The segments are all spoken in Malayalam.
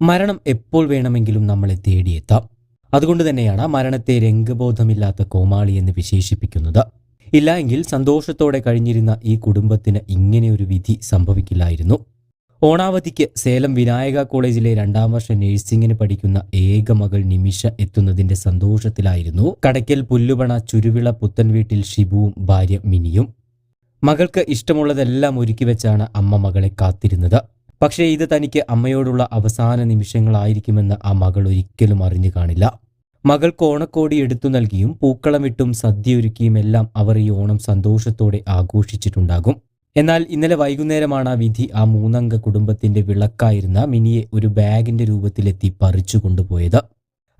മരണം എപ്പോൾ വേണമെങ്കിലും നമ്മളെ തേടിയെത്താം. അതുകൊണ്ട് തന്നെയാണ് മരണത്തെ രംഗബോധമില്ലാത്ത കോമാളി എന്ന് വിശേഷിപ്പിക്കുന്നത്. ഇല്ല എങ്കിൽ സന്തോഷത്തോടെ കഴിഞ്ഞിരുന്ന ഈ കുടുംബത്തിന് ഇങ്ങനെയൊരു വിധി സംഭവിക്കില്ലായിരുന്നു. ഓണാവധിക്ക് സേലം വിനായക കോളേജിലെ 2ാം വർഷ നഴ്സിംഗിന് പഠിക്കുന്ന ഏക മകൾ നിമിഷ എത്തുന്നതിന്റെ സന്തോഷത്തിലായിരുന്നു കടയ്ക്കൽ പുല്ലുപണ ചുരുവിള പുത്തൻ വീട്ടിൽ ഷിബുവും ഭാര്യ മിനിയും. മകൾക്ക് ഇഷ്ടമുള്ളതെല്ലാം ഒരുക്കിവെച്ചാണ് അമ്മ മകളെ കാത്തിരുന്നത്. പക്ഷേ ഇത് തനിക്ക് അമ്മയോടുള്ള അവസാന നിമിഷങ്ങളായിരിക്കുമെന്ന് ആ മകൾ ഒരിക്കലും അറിഞ്ഞു കാണില്ല. മകൾക്ക് ഓണക്കോടി എടുത്തു നൽകിയും പൂക്കളമിട്ടും സദ്യയൊരുക്കിയുമെല്ലാം അവർ ഈ ഓണം സന്തോഷത്തോടെ ആഘോഷിച്ചിട്ടുണ്ടാകും. എന്നാൽ ഇന്നലെ വൈകുന്നേരമാണ് വിധി ആ 3 അംഗ കുടുംബത്തിന്റെ വിളക്കായിരുന്ന മിനിയെ ഒരു ബാഗിന്റെ രൂപത്തിലെത്തി പറിച്ചു കൊണ്ടുപോയത്.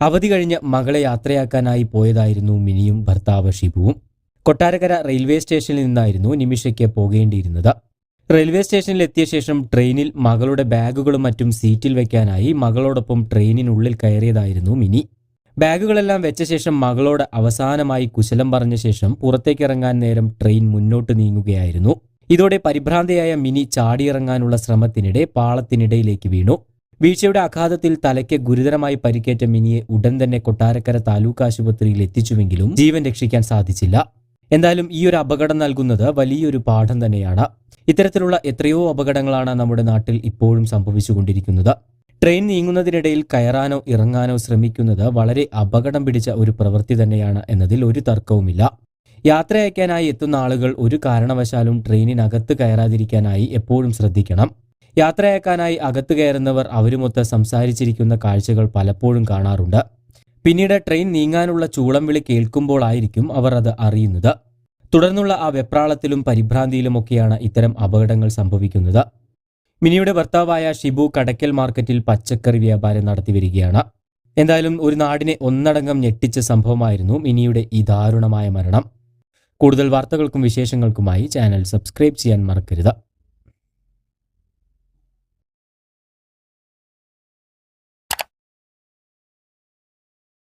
അവധി കഴിഞ്ഞ് മകളെ യാത്രയാക്കാനായി പോയതായിരുന്നു മിനിയും ഭർത്താവ് ഷിബുവും. കൊട്ടാരക്കര റെയിൽവേ സ്റ്റേഷനിൽ നിന്നായിരുന്നു നിമിഷയ്ക്ക് പോകേണ്ടിയിരുന്നത്. റെയിൽവേ സ്റ്റേഷനിൽ എത്തിയ ശേഷം ട്രെയിനിൽ മകളുടെ ബാഗുകളും മറ്റും സീറ്റിൽ വെക്കാനായി മകളോടൊപ്പം ട്രെയിനിനുള്ളിൽ കയറിയതായിരുന്നു മിനി. ബാഗുകളെല്ലാം വെച്ച ശേഷം മകളോട് അവസാനമായി കുശലം പറഞ്ഞ ശേഷം പുറത്തേക്കിറങ്ങാൻ നേരം ട്രെയിൻ മുന്നോട്ട് നീങ്ങുകയായിരുന്നു. ഇതോടെ പരിഭ്രാന്തയായ മിനി ചാടിയിറങ്ങാനുള്ള ശ്രമത്തിനിടെ പാളത്തിനിടയിലേക്ക് വീണു. വീഴ്ചയുടെ ആഘാതത്തിൽ തലയ്ക്ക് ഗുരുതരമായി പരിക്കേറ്റ മിനിയെ ഉടൻ തന്നെ കൊട്ടാരക്കര താലൂക്ക് ആശുപത്രിയിൽ എത്തിച്ചുവെങ്കിലും ജീവൻ രക്ഷിക്കാൻ സാധിച്ചില്ല. എന്തായാലും ഈ ഒരു അപകടം നൽകുന്നത് വലിയൊരു പാഠം തന്നെയാണ്. ഇത്തരത്തിലുള്ള എത്രയോ അപകടങ്ങളാണ് നമ്മുടെ നാട്ടിൽ ഇപ്പോഴും സംഭവിച്ചുകൊണ്ടിരിക്കുന്നത്. ട്രെയിൻ നീങ്ങുന്നതിനിടയിൽ കയറാനോ ഇറങ്ങാനോ ശ്രമിക്കുന്നത് വളരെ അപകടം പിടിച്ച ഒരു പ്രവൃത്തി തന്നെയാണ് എന്നതിൽ ഒരു തർക്കവുമില്ല. യാത്ര അയക്കാനായി എത്തുന്ന ആളുകൾ ഒരു കാരണവശാലും ട്രെയിനിനകത്ത് കയറാതിരിക്കാനായി എപ്പോഴും ശ്രദ്ധിക്കണം. യാത്ര അയക്കാനായി അകത്ത് കയറുന്നവർ അവരുമൊത്ത് സംസാരിച്ചിരിക്കുന്ന കാഴ്ചകൾ പലപ്പോഴും കാണാറുണ്ട്. പിന്നീട് ട്രെയിൻ നീങ്ങാനുള്ള ചൂളം വിളി കേൾക്കുമ്പോഴായിരിക്കും അവർ അത് അറിയുന്നത്. തുടർന്നുള്ള ആ വെപ്രാളത്തിലും പരിഭ്രാന്തിയിലുമൊക്കെയാണ് ഇത്തരം അപകടങ്ങൾ സംഭവിക്കുന്നത്. മിനിയുടെ ഭർത്താവായ ഷിബു കടയ്ക്കൽ മാർക്കറ്റിൽ പച്ചക്കറി വ്യാപാരം നടത്തിവരികയാണ്. എന്തായാലും ഒരു നാടിനെ ഒന്നടങ്കം ഞെട്ടിച്ച സംഭവമായിരുന്നു മിനിയുടെ ഈ ദാരുണമായ മരണം. കൂടുതൽ വാർത്തകൾക്കും വിശേഷങ്ങൾക്കുമായി ചാനൽ സബ്സ്ക്രൈബ് ചെയ്യാൻ മറക്കരുത്.